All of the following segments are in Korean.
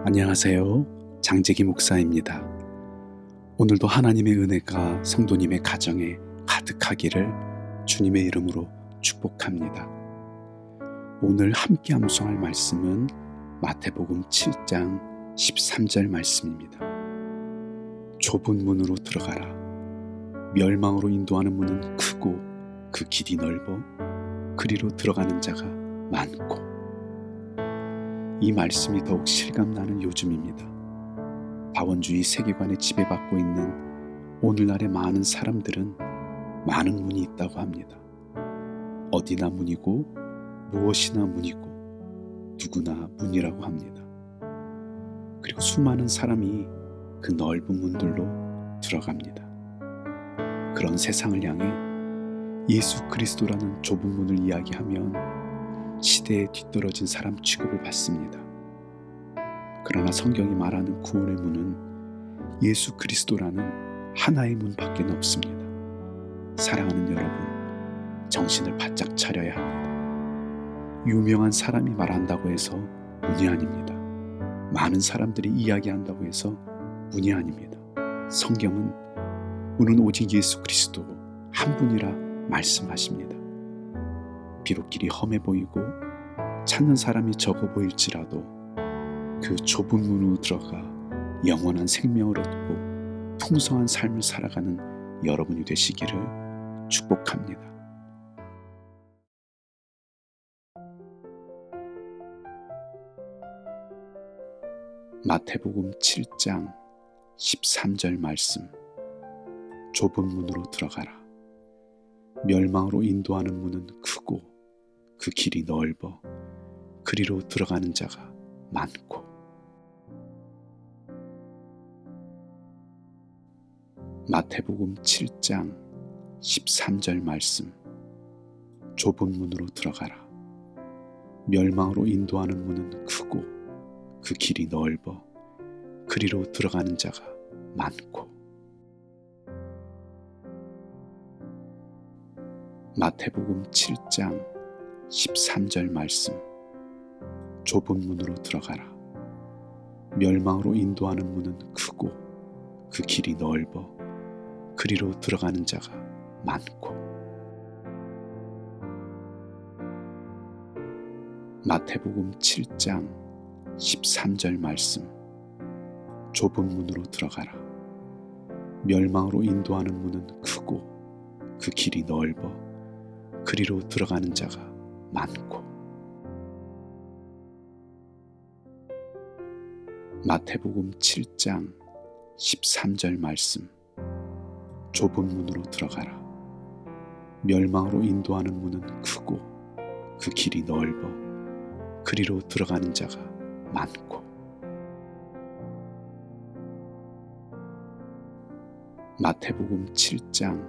안녕하세요. 장재기 목사입니다. 오늘도 하나님의 은혜가 성도님의 가정에 가득하기를 주님의 이름으로 축복합니다. 오늘 함께 암송할 말씀은 마태복음 7장 13절 말씀입니다. 좁은 문으로 들어가라. 멸망으로 인도하는 문은 크고 그 길이 넓어 그리로 들어가는 자가 많고. 이 말씀이 더욱 실감나는 요즘입니다. 다원주의 세계관에 지배받고 있는 오늘날의 많은 사람들은 많은 문이 있다고 합니다. 어디나 문이고 무엇이나 문이고 누구나 문이라고 합니다. 그리고 수많은 사람이 그 넓은 문들로 들어갑니다. 그런 세상을 향해 예수 그리스도라는 좁은 문을 이야기하면 시대에 뒤떨어진 사람 취급을 받습니다. 그러나 성경이 말하는 구원의 문은 예수 그리스도라는 하나의 문밖에 없습니다. 사랑하는 여러분, 정신을 바짝 차려야 합니다. 유명한 사람이 말한다고 해서 문이 아닙니다. 많은 사람들이 이야기한다고 해서 문이 아닙니다. 성경은 문은 오직 예수 그리스도 한 분이라 말씀하십니다. 비록 길이 험해 보이고 찾는 사람이 적어 보일지라도 그 좁은 문으로 들어가 영원한 생명을 얻고 풍성한 삶을 살아가는 여러분이 되시기를 축복합니다. 마태복음 7장 13절 말씀. 좁은 문으로 들어가라. 멸망으로 인도하는 문은 크고 그 길이 넓어 그리로 들어가는 자가 많고. 마태복음 7장 13절 말씀. 좁은 문으로 들어가라. 멸망으로 인도하는 문은 크고 그 길이 넓어 그리로 들어가는 자가 많고. 마태복음 7장 13절 말씀. 좁은 문으로 들어가라. 멸망으로 인도하는 문은 크고 그 길이 넓어 그리로 들어가는 자가 많고. 마태복음 7장 13절 말씀. 좁은 문으로 들어가라. 멸망으로 인도하는 문은 크고 그 길이 넓어 그리로 들어가는 자가 많고. 마태복음 7장 13절 말씀. 좁은 문으로 들어가라. 멸망으로 인도하는 문은 크고 그 길이 넓어 그리로 들어가는 자가 많고. 마태복음 7장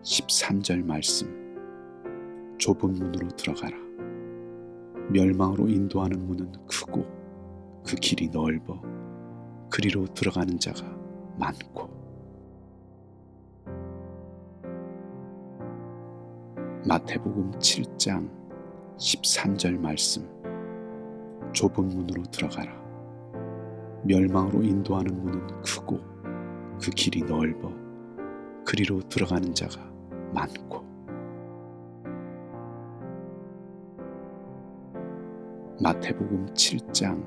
13절 말씀. 좁은 문으로 들어가라. 멸망으로 인도하는 문은 크고 그 길이 넓어 그리로 들어가는 자가 많고. 마태복음 7장 13절 말씀. 좁은 문으로 들어가라. 멸망으로 인도하는 문은 크고 그 길이 넓어 그리로 들어가는 자가 많고. 마태복음 7장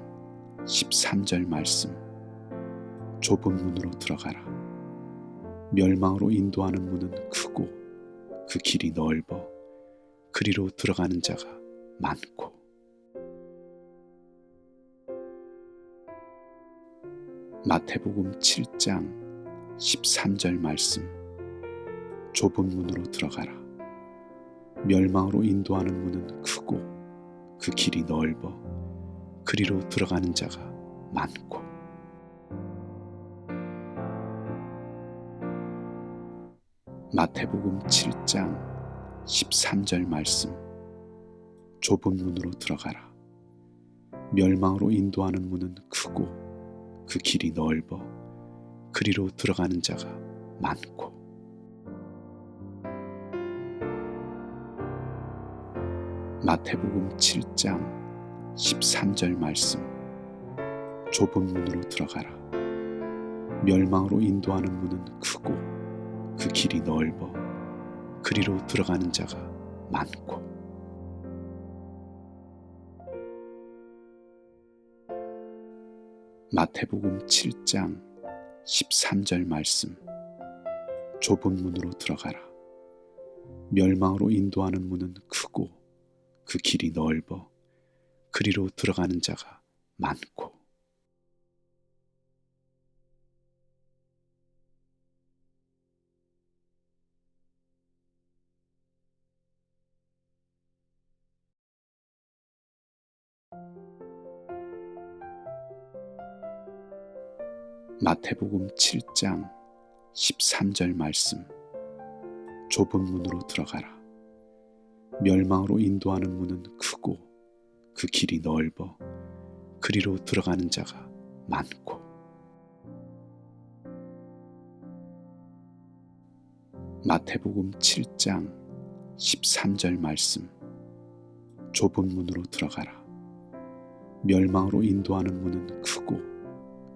13절 말씀. 좁은 문으로 들어가라. 멸망으로 인도하는 문은 크고 그 길이 넓어 그리로 들어가는 자가 많고. 마태복음 7장 13절 말씀. 좁은 문으로 들어가라. 멸망으로 인도하는 문은 크고 그 길이 넓어 그리로 들어가는 자가 많고. 마태복음 7장 13절 말씀. 좁은 문으로 들어가라. 멸망으로 인도하는 문은 크고 그 길이 넓어 그리로 들어가는 자가 많고. 마태복음 7장 13절 말씀. 좁은 문으로 들어가라. 멸망으로 인도하는 문은 크고 그 길이 넓어 그리로 들어가는 자가 많고. 마태복음 7장 13절 말씀. 좁은 문으로 들어가라. 멸망으로 인도하는 문은 크고 그 길이 넓어 그리로 들어가는 자가 많고. 마태복음 7장 13절 말씀. 좁은 문으로 들어가라. 멸망으로 인도하는 문은 크고 그 길이 넓어 그리로 들어가는 자가 많고. 마태복음 7장 13절 말씀. 좁은 문으로 들어가라. 멸망으로 인도하는 문은 크고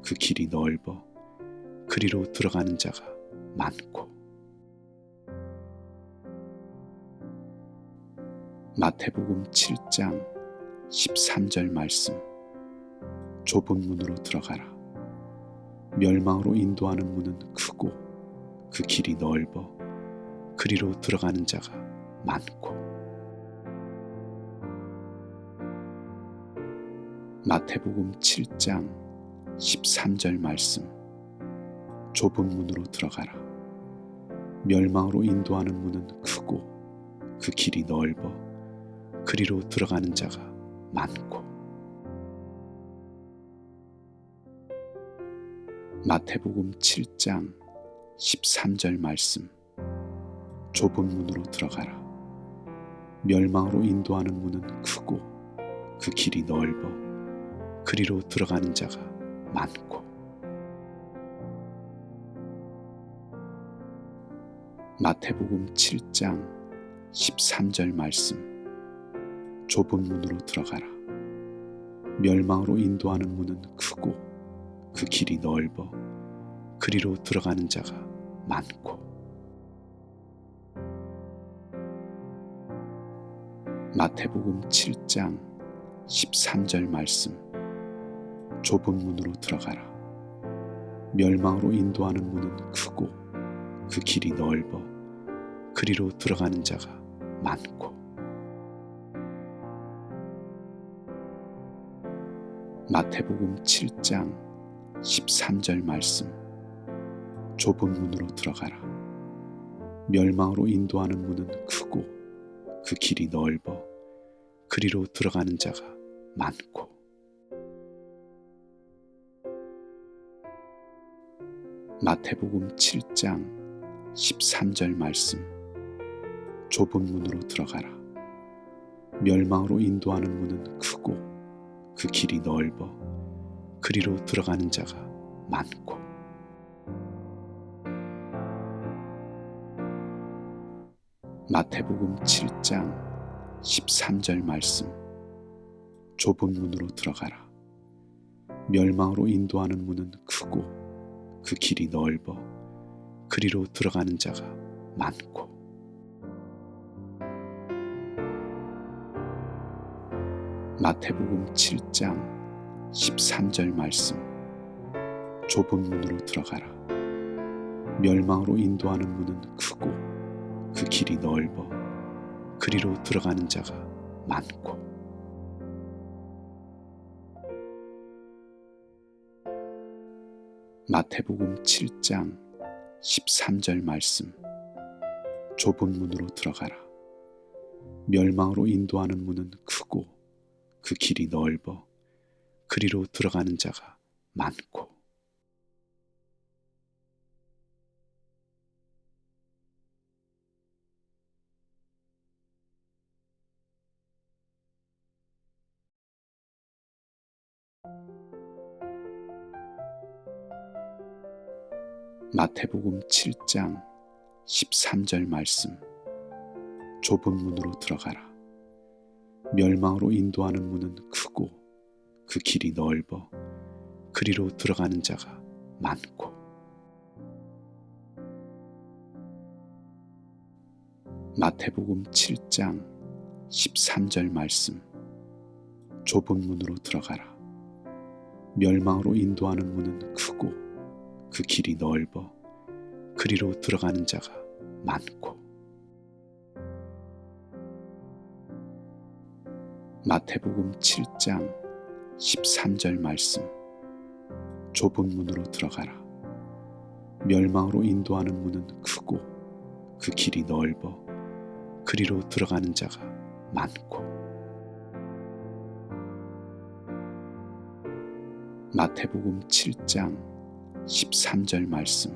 그 길이 넓어 그리로 들어가는 자가 많고. 마태복음 7장 13절 말씀. 좁은 문으로 들어가라. 멸망으로 인도하는 문은 크고 그 길이 넓어 그리로 들어가는 자가 많고. 마태복음 7장 13절 말씀. 좁은 문으로 들어가라. 멸망으로 인도하는 문은 크고 그 길이 넓어 그리로 들어가는 자가 많고. 마태복음 7장 13절 말씀. 좁은 문으로 들어가라. 멸망으로 인도하는 문은 크고 그 길이 넓어 그리로 들어가는 자가 많고. 마태복음 7장 13절 말씀. 좁은 문으로 들어가라. 멸망으로 인도하는 문은 크고 그 길이 넓어 그리로 들어가는 자가 많고. 마태복음 7장 13절 말씀. 좁은 문으로 들어가라. 멸망으로 인도하는 문은 크고 그 길이 넓어 그리로 들어가는 자가 많고. 마태복음 7장 13절 말씀. 좁은 문으로 들어가라. 멸망으로 인도하는 문은 크고 그 길이 넓어 그리로 들어가는 자가 많고. 마태복음 7장 13절 말씀. 좁은 문으로 들어가라. 멸망으로 인도하는 문은 크고 그 길이 넓어 그리로 들어가는 자가 많고. 마태복음 7장 13절 말씀. 좁은 문으로 들어가라. 멸망으로 인도하는 문은 크고 그 길이 넓어 그리로 들어가는 자가 많고. 마태복음 7장 13절 말씀. 좁은 문으로 들어가라. 멸망으로 인도하는 문은 크고 그 길이 넓어 그리로 들어가는 자가 많고. 마태복음 7장 13절 말씀. 좁은 문으로 들어가라. 멸망으로 인도하는 문은 크고 그 길이 넓어 그리로 들어가는 자가 많고. 마태복음 7장 13절 말씀. 좁은 문으로 들어가라. 멸망으로 인도하는 문은 크고 그 길이 넓어 그리로 들어가는 자가 많고 마태복음 7장 13절 말씀. 좁은 문으로 들어가라. 멸망으로 인도하는 문은 크고 그 길이 넓어 그리로 들어가는 자가 많고. 마태복음 7장 13절 말씀. 좁은 문으로 들어가라. 멸망으로 인도하는 문은 크고 그 길이 넓어 그리로 들어가는 자가 많고. 마태복음 7장 13절 말씀.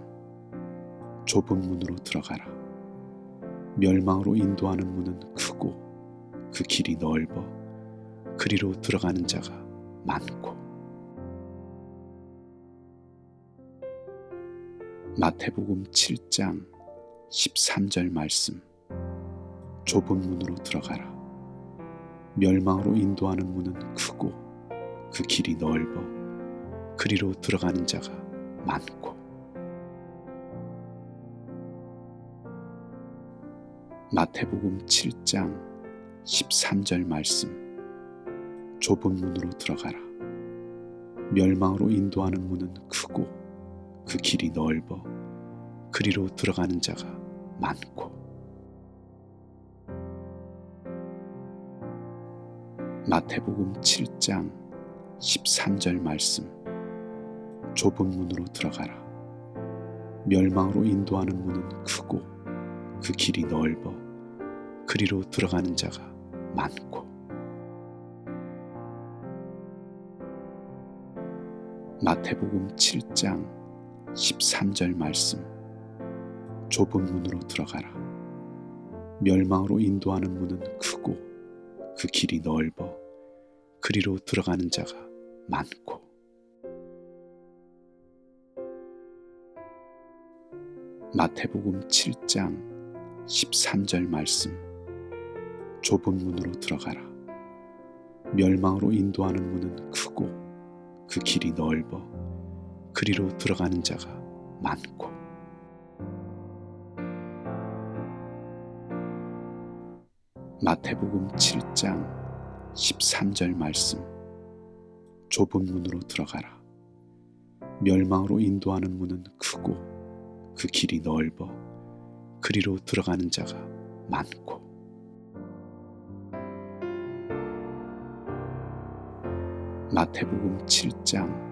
좁은 문으로 들어가라. 멸망으로 인도하는 문은 크고 그 길이 넓어 그리로 들어가는 자가 많고. 마태복음 7장 13절 말씀. 좁은 문으로 들어가라. 멸망으로 인도하는 문은 크고 그 길이 넓어 그리로 들어가는 자가 많고. 마태복음 7장 13절 말씀. 좁은 문으로 들어가라. 멸망으로 인도하는 문은 크고 그 길이 넓어 그리로 들어가는 자가 많고. 마태복음 7장 13절 말씀. 좁은 문으로 들어가라. 멸망으로 인도하는 문은 크고 그 길이 넓어 그리로 들어가는 자가 많고. 마태복음 7장 13절 말씀. 좁은 문으로 들어가라. 멸망으로 인도하는 문은 크고 그 길이 넓어 그리로 들어가는 자가 많고. 마태복음 7장 13절 말씀. 좁은 문으로 들어가라. 멸망으로 인도하는 문은 크고 그 길이 넓어 그리로 들어가는 자가 많고. 마태복음 7장 13절 말씀. 좁은 문으로 들어가라. 멸망으로 인도하는 문은 크고 그 길이 넓어 그리로 들어가는 자가 많고. 마태복음 7장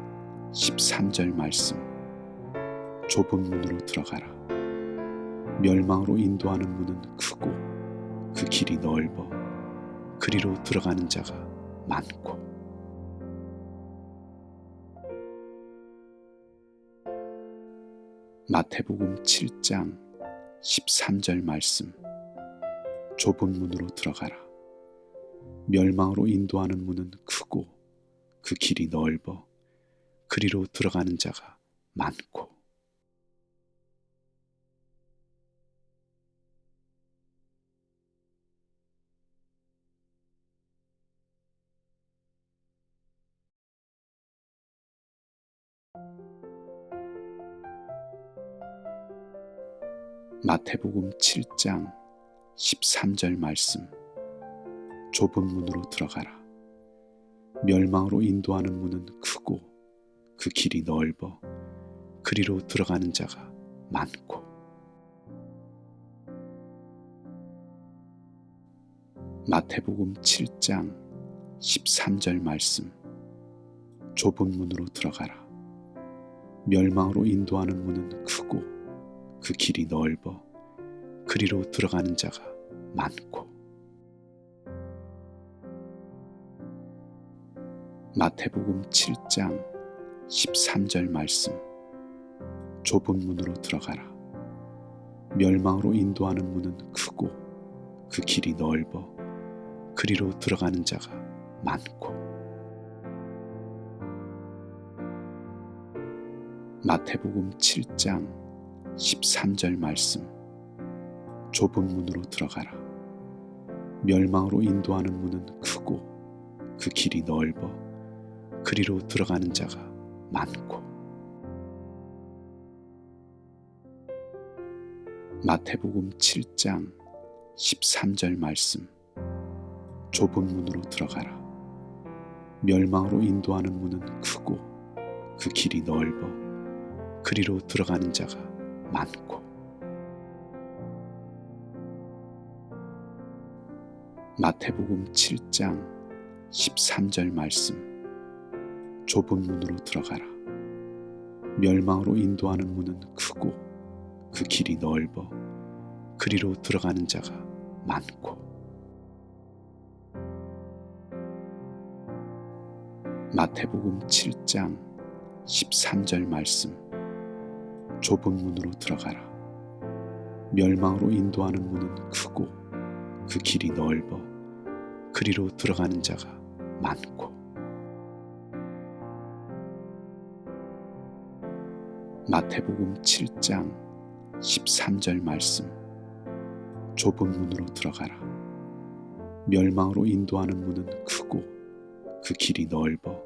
13절 말씀. 좁은 문으로 들어가라. 멸망으로 인도하는 문은 크고 그 길이 넓어 그리로 들어가는 자가 많고. 마태복음 7장 13절 말씀. 좁은 문으로 들어가라. 멸망으로 인도하는 문은 크고 그 길이 넓어 그리로 들어가는 자가 많고. 마태복음 7장 13절 말씀. 좁은 문으로 들어가라. 멸망으로 인도하는 문은 크고 그 길이 넓어 그리로 들어가는 자가 많고. 마태복음 7장 13절 말씀. 좁은 문으로 들어가라. 멸망으로 인도하는 문은 크고 그 길이 넓어 그리로 들어가는 자가 많고. 마태복음 7장 13절 말씀. 좁은 문으로 들어가라. 멸망으로 인도하는 문은 크고 그 길이 넓어 그리로 들어가는 자가 많고. 마태복음 7장 13절 말씀. 좁은 문으로 들어가라. 멸망으로 인도하는 문은 크고 그 길이 넓어 그리로 들어가는 자가 많고. 마태복음 7장 13절 말씀. 좁은 문으로 들어가라. 멸망으로 인도하는 문은 크고 그 길이 넓어 그리로 들어가는 자가 많고. 마태복음 7장 13절 말씀. 좁은 문으로 들어가라. 멸망으로 인도하는 문은 크고 그 길이 넓어 그리로 들어가는 자가 많고. 마태복음 7장 13절 말씀. 좁은 문으로 들어가라. 멸망으로 인도하는 문은 크고 그 길이 넓어 그리로 들어가는 자가 많고. 마태복음 7장 13절 말씀. 좁은 문으로 들어가라. 멸망으로 인도하는 문은 크고 그 길이 넓어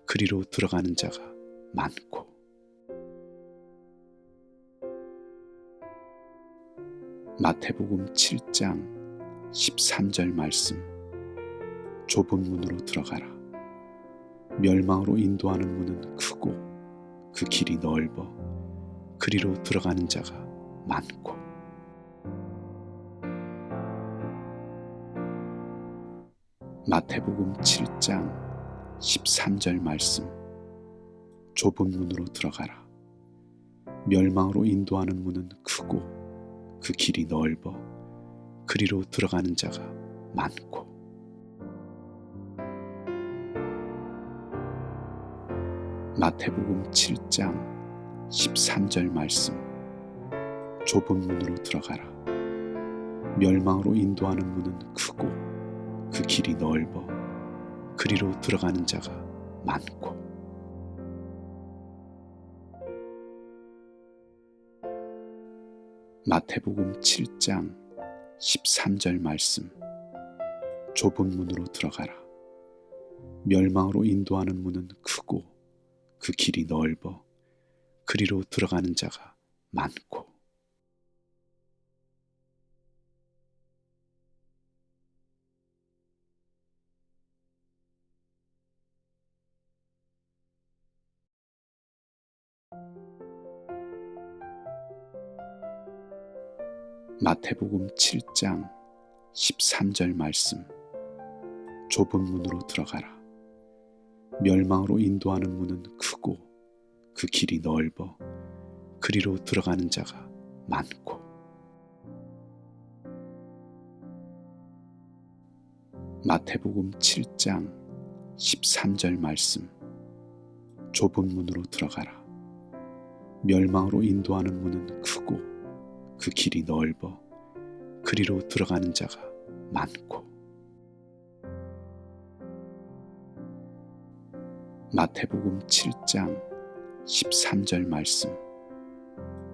그리로 들어가는 자가 많고. 마태복음 7장 13절 말씀. 좁은 문으로 들어가라. 멸망으로 인도하는 문은 크고 그 길이 넓어 그리로 들어가는 자가 많고. 마태복음 7장 13절 말씀. 좁은 문으로 들어가라. 멸망으로 인도하는 문은 크고 그 길이 넓어 그리로 들어가는 자가 많고. 마태복음 7장 13절 말씀. 좁은 문으로 들어가라. 멸망으로 인도하는 문은 크고 그 길이 넓어 그리로 들어가는 자가 많고. 마태복음 7장 13절 말씀. 좁은 문으로 들어가라. 멸망으로 인도하는 문은 크고 그 길이 넓어 그리로 들어가는 자가 많고. 마태복음 7장 13절 말씀. 좁은 문으로 들어가라. 멸망으로 인도하는 문은 크고 그 길이 넓어 그리로 들어가는 자가 많고. 마태복음 7장 13절 말씀. 좁은 문으로 들어가라. 멸망으로 인도하는 문은 크고 그 길이 넓어 그리로 들어가는 자가 많고. 마태복음 7장 13절 말씀.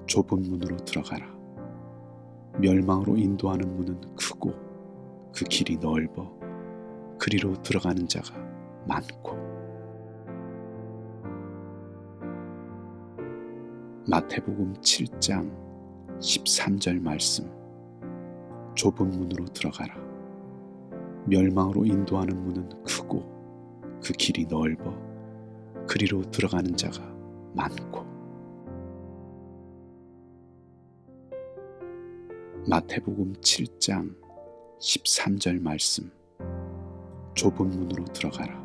좁은 문으로 들어가라. 멸망으로 인도하는 문은 크고 그 길이 넓어 그리로 들어가는 자가 많고. 마태복음 7장 13절 말씀. 좁은 문으로 들어가라. 멸망으로 인도하는 문은 크고 그 길이 넓어 그리로 들어가는 자가 많고. 마태복음 7장 13절 말씀. 좁은 문으로 들어가라.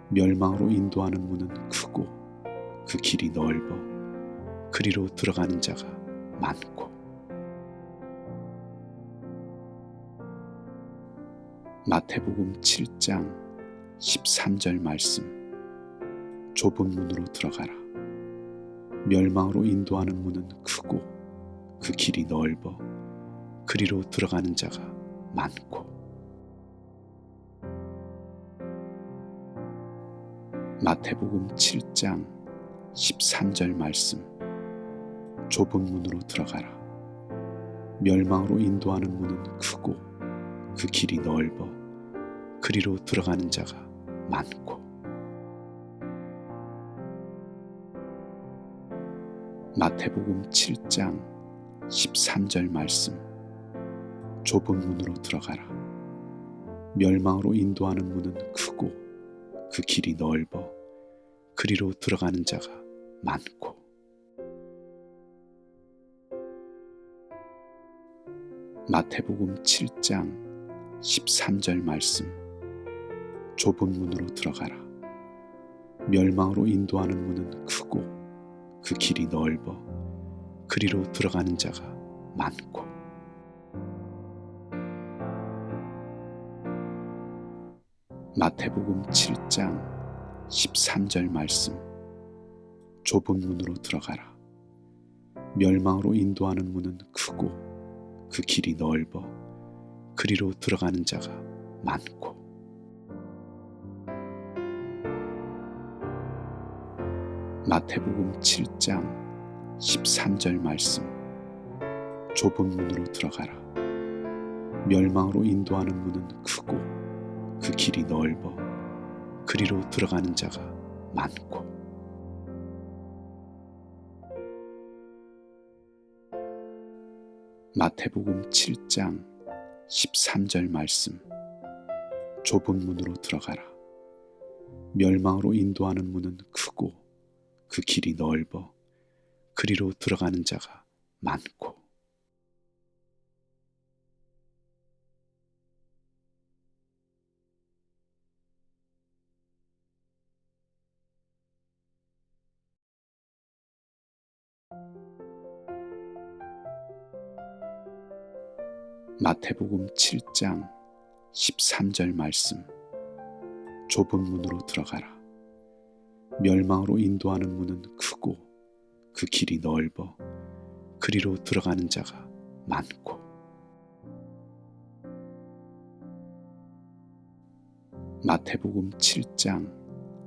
멸망으로 인도하는 문은 크고 그 길이 넓어 그리로 들어가는 자가 많고. 마태복음 7장 13절 말씀. 좁은 문으로 들어가라. 멸망으로 인도하는 문은 크고 그 길이 넓어 그리로 들어가는 자가 많고. 마태복음 7장 13절 말씀. 좁은 문으로 들어가라. 멸망으로 인도하는 문은 크고 그 길이 넓어 그리로 들어가는 자가 많고. 마태복음 7장 13절 말씀. 좁은 문으로 들어가라. 멸망으로 인도하는 문은 크고 그 길이 넓어 그리로 들어가는 자가 많고. 마태복음 7장 13절 말씀. 좁은 문으로 들어가라. 멸망으로 인도하는 문은 크고 그 길이 넓어 그리로 들어가는 자가 많고. 마태복음 7장 13절 말씀. 좁은 문으로 들어가라. 멸망으로 인도하는 문은 크고 그 길이 넓어 그리로 들어가는 자가 많고. 마태복음 7장 13절 말씀. 좁은 문으로 들어가라. 멸망으로 인도하는 문은 크고 그 길이 넓어 그리로 들어가는 자가 많고. 마태복음 7장 13절 말씀. 좁은 문으로 들어가라. 멸망으로 인도하는 문은 크고 그 길이 넓어 그리로 들어가는 자가 많고. 마태복음 7장 13절 말씀. 좁은 문으로 들어가라. 멸망으로 인도하는 문은 크고 그 길이 넓어 그리로 들어가는 자가 많고. 마태복음 7장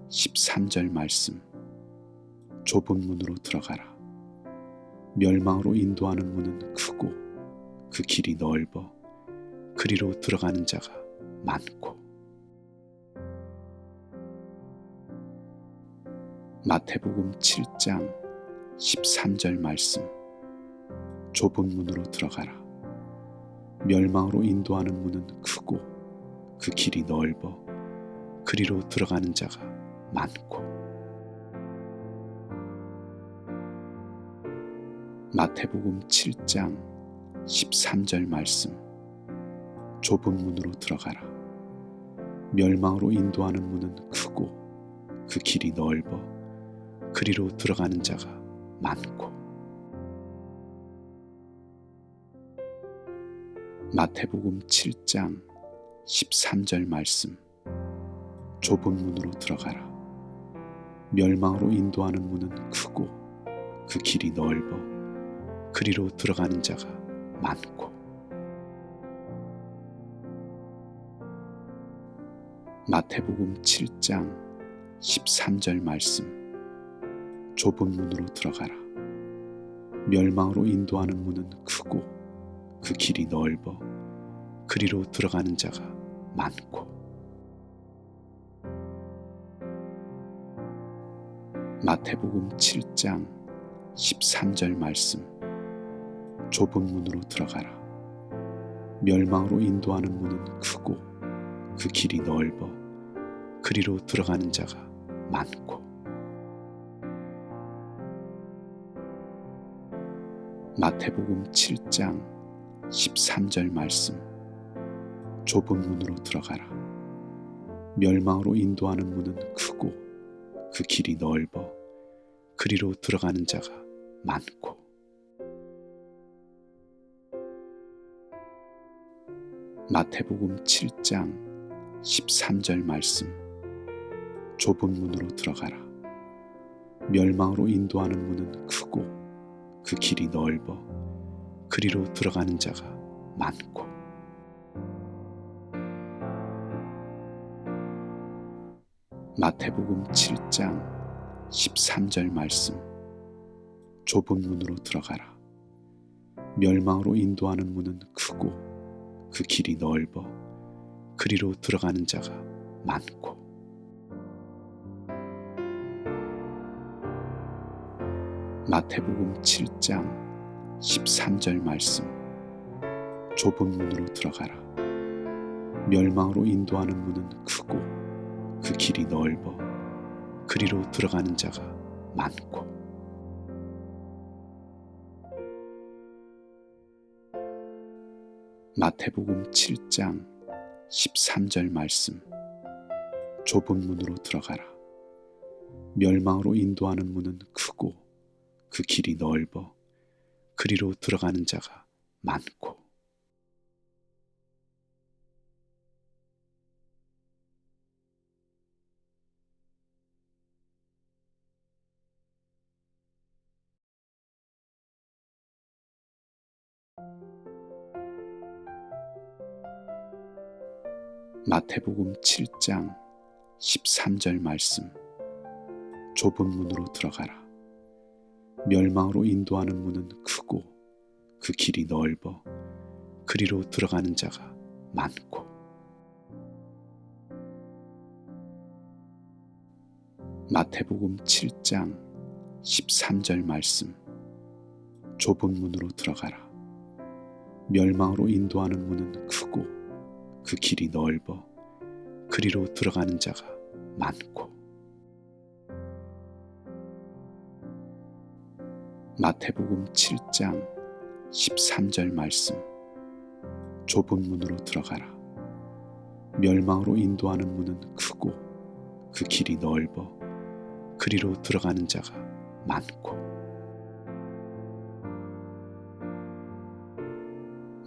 13절 말씀. 좁은 문으로 들어가라. 멸망으로 인도하는 문은 크고 그 길이 넓어 그리로 들어가는 자가 많고. 마태복음 7장 13절 말씀. 좁은 문으로 들어가라. 멸망으로 인도하는 문은 크고 그 길이 넓어 그리로 들어가는 자가 많고. 마태복음 7장 13절 말씀. 좁은 문으로 들어가라. 멸망으로 인도하는 문은 크고 그 길이 넓어 그리로 들어가는 자가 많고. 마태복음 7장 13절 말씀. 좁은 문으로 들어가라. 멸망으로 인도하는 문은 크고 그 길이 넓어 그리로 들어가는 자가 많고. 마태복음 7장 13절 말씀. 좁은 문으로 들어가라. 멸망으로 인도하는 문은 크고 그 길이 넓어 그리로 들어가는 자가 많고. 마태복음 7장 13절 말씀. 좁은 문으로 들어가라. 멸망으로 인도하는 문은 크고 그 길이 넓어 그리로 들어가는 자가 많고. 마태복음 7장 13절 말씀. 좁은 문으로 들어가라. 멸망으로 인도하는 문은 크고 그 길이 넓어 그리로 들어가는 자가 많고. 마태복음 7장 13절 말씀. 좁은 문으로 들어가라. 멸망으로 인도하는 문은 크고 그 길이 넓어 그리로 들어가는 자가 많고. 마태복음 7장 13절 말씀. 좁은 문으로 들어가라. 멸망으로 인도하는 문은 크고 그 길이 넓어 그리로 들어가는 자가 많고. 마태복음 7장 13절 말씀. 좁은 문으로 들어가라. 멸망으로 인도하는 문은 크고 그 길이 넓어 그리로 들어가는 자가 많고. 마태복음 7장 13절 말씀. 좁은 문으로 들어가라. 멸망으로 인도하는 문은 크고 그 길이 넓어 그리로 들어가는 자가 많고. 마태복음 7장 13절 말씀. 좁은 문으로 들어가라. 멸망으로 인도하는 문은 크고 그 길이 넓어 그리로 들어가는 자가 많고. 마태복음 7장 13절 말씀. 좁은 문으로 들어가라. 멸망으로 인도하는 문은 크고 그 길이 넓어 그리로 들어가는 자가 많고. 마태복음 7장 13절 말씀. 좁은 문으로 들어가라. 멸망으로 인도하는 문은 크고 그 길이 넓어 그리로 들어가는 자가 많고.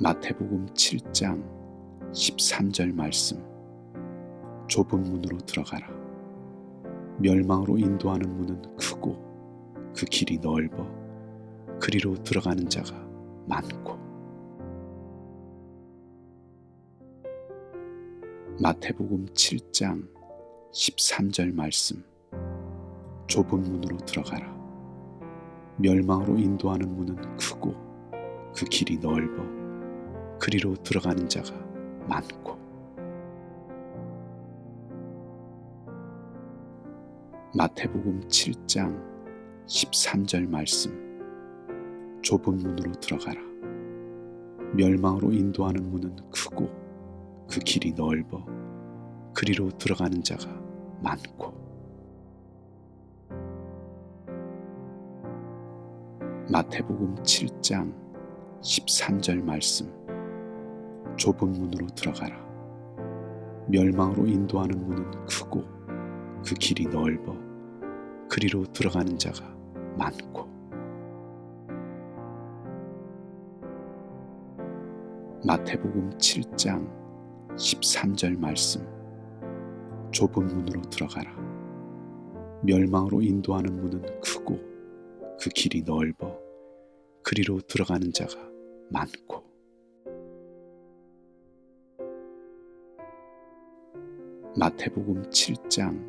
마태복음 7장 13절 말씀. 좁은 문으로 들어가라. 멸망으로 인도하는 문은 크고 그 길이 넓어 그리로 들어가는 자가 많고. 마태복음 7장 13절 말씀. 좁은 문으로 들어가라. 멸망으로 인도하는 문은 크고 그 길이 넓어 그리로 들어가는 자가 많고. 마태복음 7장 13절 말씀. 좁은 문으로 들어가라. 멸망으로 인도하는 문은 크고 그 길이 넓어 그리로 들어가는 자가 많고. 마태복음 7장 13절 말씀. 좁은 문으로 들어가라. 멸망으로 인도하는 문은 크고 그 길이 넓어 그리로 들어가는 자가 많고. 마태복음 7장 13절 말씀. 좁은 문으로 들어가라. 멸망으로 인도하는 문은 크고 그 길이 넓어 그리로 들어가는 자가 많고. 마태복음 7장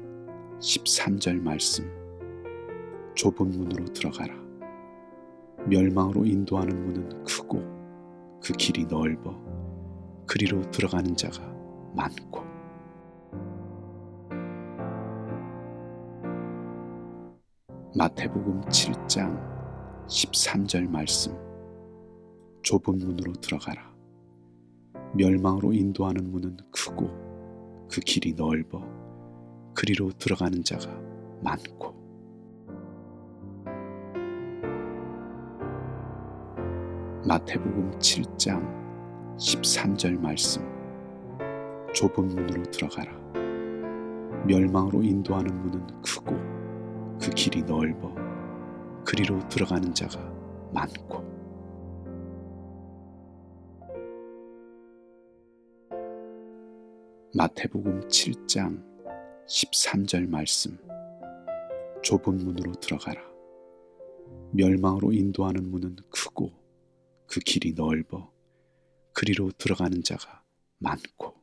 13절 말씀. 좁은 문으로 들어가라. 멸망으로 인도하는 문은 크고 그 길이 넓어 그리로 들어가는 자가 많고. 마태복음 7장 13절 말씀. 좁은 문으로 들어가라. 멸망으로 인도하는 문은 크고 그 길이 넓어 그리로 들어가는 자가 많고. 마태복음 7장 13절 말씀. 좁은 문으로 들어가라. 멸망으로 인도하는 문은 크고 그 길이 넓어 그리로 들어가는 자가 많고. 마태복음 7장 13절 말씀. 좁은 문으로 들어가라. 멸망으로 인도하는 문은 크고 그 길이 넓어 그리로 들어가는 자가 많고.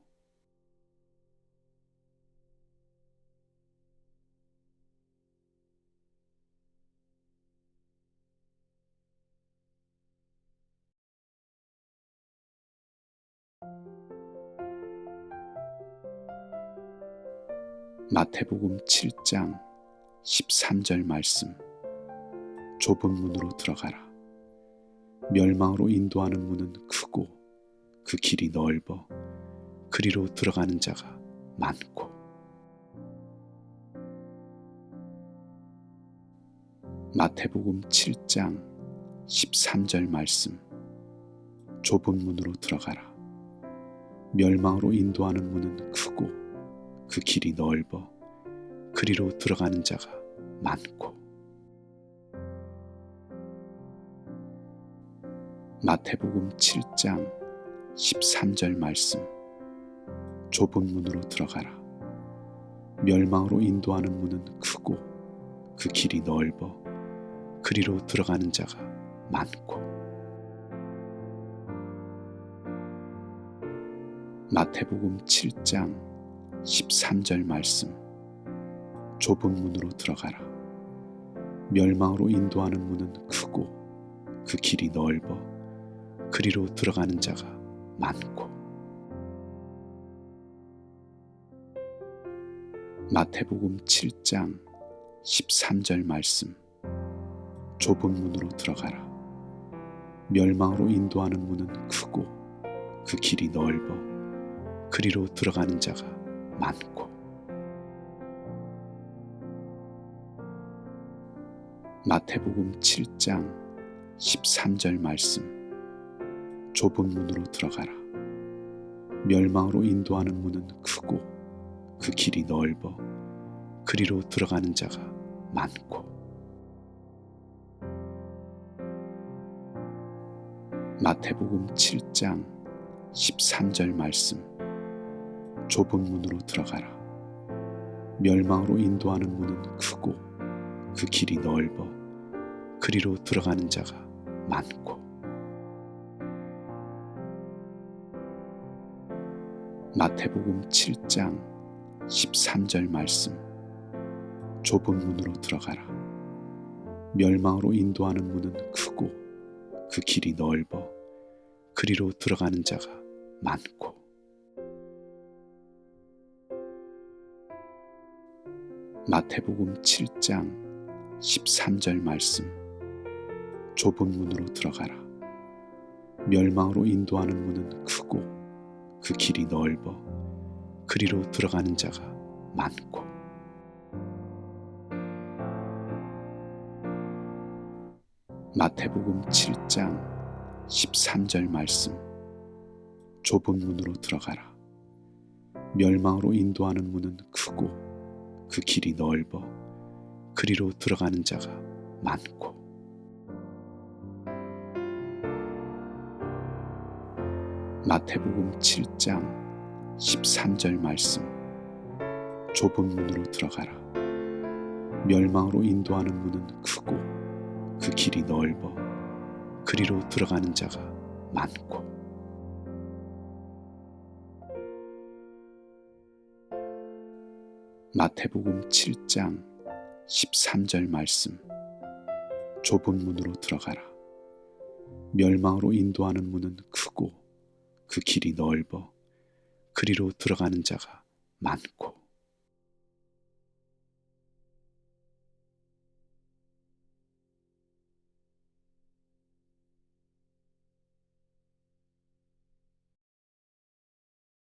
마태복음 7장 13절 말씀. 좁은 문으로 들어가라. 멸망으로 인도하는 문은 크고 그 길이 넓어 그리로 들어가는 자가 많고. 마태복음 7장 13절 말씀. 좁은 문으로 들어가라. 멸망으로 인도하는 문은 크고 그 길이 넓어 그리로 들어가는 자가 많고. 마태복음 7장 13절 말씀. 좁은 문으로 들어가라. 멸망으로 인도하는 문은 크고 그 길이 넓어 그리로 들어가는 자가 많고. 마태복음 7장 13절 말씀. 좁은 문으로 들어가라. 멸망으로 인도하는 문은 크고 그 길이 넓어 그리로 들어가는 자가 많고. 마태복음 7장 13절 말씀. 좁은 문으로 들어가라. 멸망으로 인도하는 문은 크고 그 길이 넓어 그리로 들어가는 자가 많고. 마태복음 7장 13절 말씀. 좁은 문으로 들어가라. 멸망으로 인도하는 문은 크고 그 길이 넓어 그리로 들어가는 자가 많고. 마태복음 7장 13절 말씀. 좁은 문으로 들어가라. 멸망으로 인도하는 문은 크고 그 길이 넓어 그리로 들어가는 자가 많고. 마태복음 7장 13절 말씀. 좁은 문으로 들어가라. 멸망으로 인도하는 문은 크고 그 길이 넓어 그리로 들어가는 자가 많고. 마태복음 7장 13절 말씀. 좁은 문으로 들어가라. 멸망으로 인도하는 문은 크고 그 길이 넓어 그리로 들어가는 자가 많고. 마태복음 7장 13절 말씀. 좁은 문으로 들어가라. 멸망으로 인도하는 문은 크고 그 길이 넓어 그리로 들어가는 자가 많고. 마태복음 7장 13절 말씀. 좁은 문으로 들어가라. 멸망으로 인도하는 문은 크고 그 길이 넓어 그리로 들어가는 자가 많고. 마태복음 7장 13절 말씀. 좁은 문으로 들어가라. 멸망으로 인도하는 문은 크고 그 길이 넓어 그리로 들어가는 자가 많고.